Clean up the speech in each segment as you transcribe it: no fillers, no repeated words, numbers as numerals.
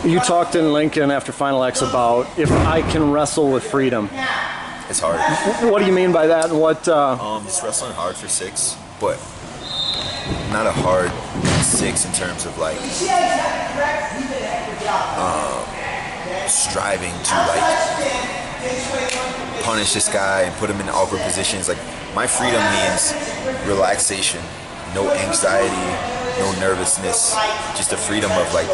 You talked in Lincoln after Final X about if I can wrestle with freedom. It's hard. What do you mean by that? And what? Just wrestling hard for 6, but not a hard 6 in terms of like striving to like punish this guy and put him in awkward positions. Like my freedom means relaxation, no anxiety, no nervousness, just a freedom of like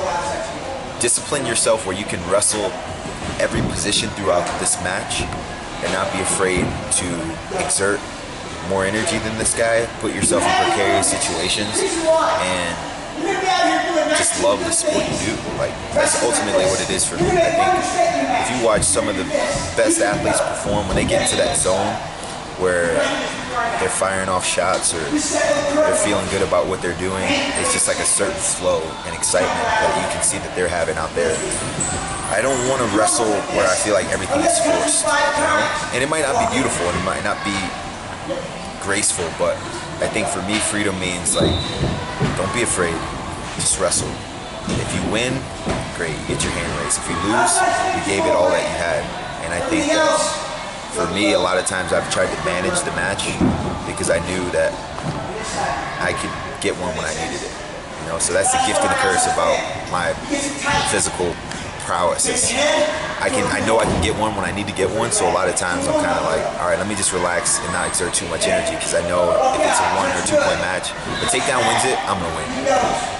discipline yourself where you can wrestle every position throughout this match and not be afraid to exert more energy than this guy, put yourself in precarious situations, and just love the sport you do. Like that's ultimately what it is for me. I think if you watch some of the best athletes perform, when they get into that zone where they're firing off shots or they're feeling good about what they're doing, it's just like a certain flow and excitement that you can see that they're having out there. I don't want to wrestle where I feel like everything is forced, you know? And it might not be beautiful and it might not be graceful, but I think for me, freedom means like, don't be afraid, just wrestle. If you win, great, you get your hand raised. If you lose, you gave it all that you had. And I think that for me, a lot of times I've tried to manage the match because I knew that I could get one when I needed it. You know, so that's the gift and the curse about my physical prowess. I know I can get one when I need to get one, so a lot of times I'm kind of like, all right, let me just relax and not exert too much energy because I know if it's a 1 or 2 point match, the takedown wins it, I'm gonna win.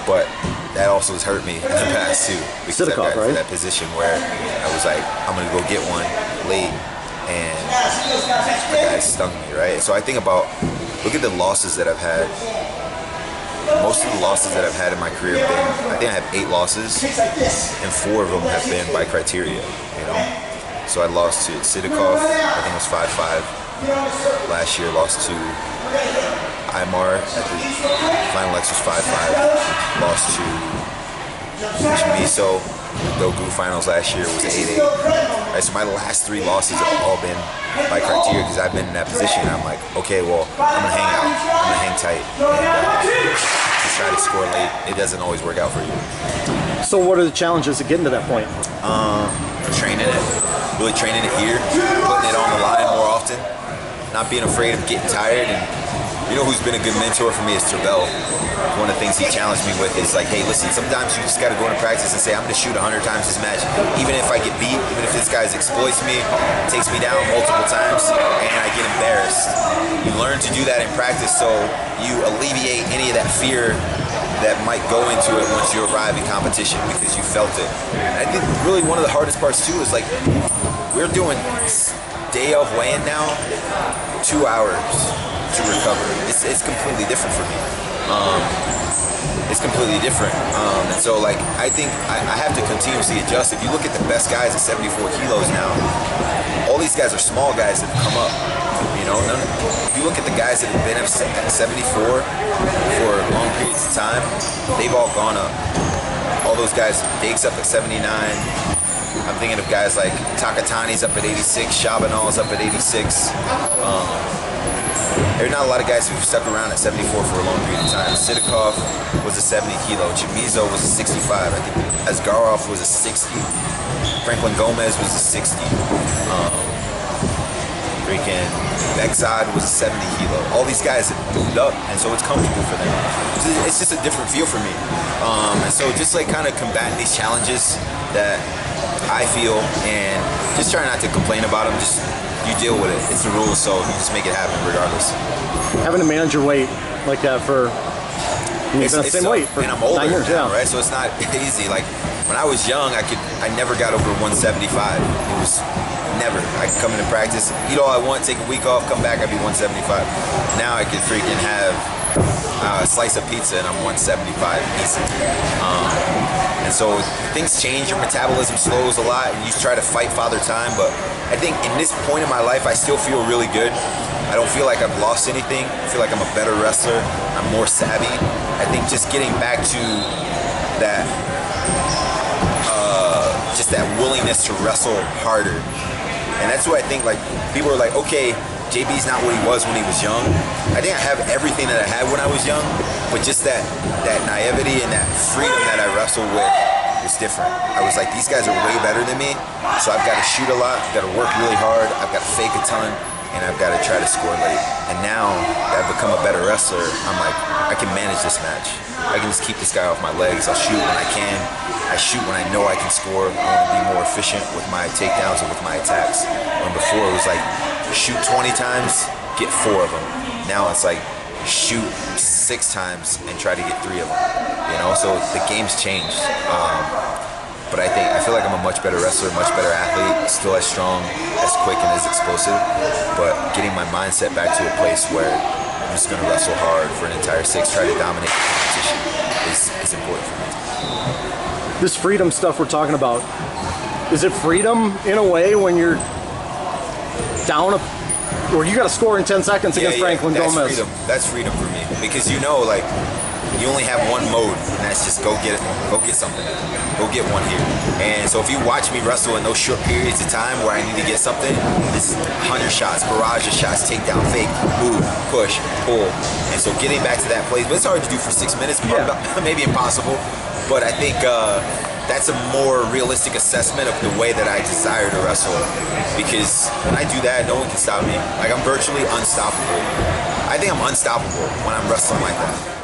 But that also has hurt me in the past too because I got to that position where I was like, I'm gonna go get one late and the guy stung me, right? So I think about, look at the losses that I've had. Most of the losses that I've had in my career have been, I think I have 8 losses, and 4 of them have been by criteria, you know? So I lost to Sidikov, I think it was 5-5. Last year, lost to Aymar at the Final X was 5-5. Lost to Chimizo, Dogu finals last year was 8-8. Right, so my last 3 losses have all been by criteria because I've been in that position. I'm like, okay, well, I'm gonna hang out, I'm gonna hang tight, and try to score late. It doesn't always work out for you. So what are the challenges of getting to that point? Training it, really training it here, putting it on the line more often, not being afraid of getting tired. And you know who's been a good mentor for me is Tervel. One of the things he challenged me with is like, hey, listen, sometimes you just got to go into practice and say, I'm going to shoot 100 times this match. Even if I get beat, even if this guy exploits me, takes me down multiple times, and I get embarrassed. You learn to do that in practice so you alleviate any of that fear that might go into it once you arrive in competition because you felt it. And I think really one of the hardest parts too is like, we're doing day of weigh-in now, 2 hours to recover. It's completely different for me. It's completely different. And so like, I think I have to continuously adjust. If you look at the best guys at 74 kilos now, all these guys are small guys that have come up. You know, if you look at the guys that have been at 74 for long periods of time, they've all gone up. All those guys, Dake's up at 79. I'm thinking of guys like Takatani's up at 86, Shabanal's up at 86. There are not a lot of guys who've stuck around at 74 for a long period of time. Sidikov was a 70 kilo. Chimizo was a 65. I think Asgarov was a 60. Franklin Gomez was a 60. Freaking Begzad was a 70 kilo. All these guys have moved up, and so it's comfortable for them. It's just a different feel for me. And so just like kind of combating these challenges that I feel and just try not to complain about them. Just you deal with it. It's the rules, so you just make it happen regardless. Having to manage your weight like that for you've been the same weight for and I'm older 9 years, now, right? So it's not easy. Like when I was young, I never got over 175. It was never. I could come into practice, eat all I want, take a week off, come back, I'd be 175. Now I could freaking have a slice of pizza and I'm 175 easy. And so things change, your metabolism slows a lot and you try to fight father time, but I think in this point in my life I still feel really good. I don't feel like I've lost anything. I feel like I'm a better wrestler. I'm more savvy. I think just getting back to that just that willingness to wrestle harder. And that's what I think, like, people are like, okay, JB's not what he was when he was young. I think I have everything that I had when I was young, but just that naivety and that freedom that I wrestle with was different. I was like, these guys are way better than me, so I've got to shoot a lot, I've got to work really hard, I've got to fake a ton, and I've got to try to score late. And now that I've become a better wrestler, I'm like, I can manage this match. I can just keep this guy off my legs. I'll shoot when I can. I shoot when I know I can score. I want to be more efficient with my takedowns and with my attacks. When before it was like, shoot 20 times, get 4 of them. Now it's like, shoot 6 times and try to get 3 of them. You know, so the game's changed. But I feel like I'm a much better wrestler, much better athlete, still as strong, as quick, and as explosive. But getting my mindset back to a place where I'm just going to wrestle hard for an entire 6, try to dominate the competition is important for me. This freedom stuff we're talking about, is it freedom in a way when you're down or you got to score in 10 seconds against Franklin Gomez? That's freedom for me, because you know, like, you only have one mode, and that's just go get something, go get one here. And so if you watch me wrestle in those short periods of time where I need to get something, it's 100 shots, barrage of shots, takedown, fake, move, push, pull. And so getting back to that place, but it's hard to do for 6 minutes, maybe impossible. But I think that's a more realistic assessment of the way that I desire to wrestle. Because when I do that, no one can stop me. Like, I'm virtually unstoppable. I think I'm unstoppable when I'm wrestling like that.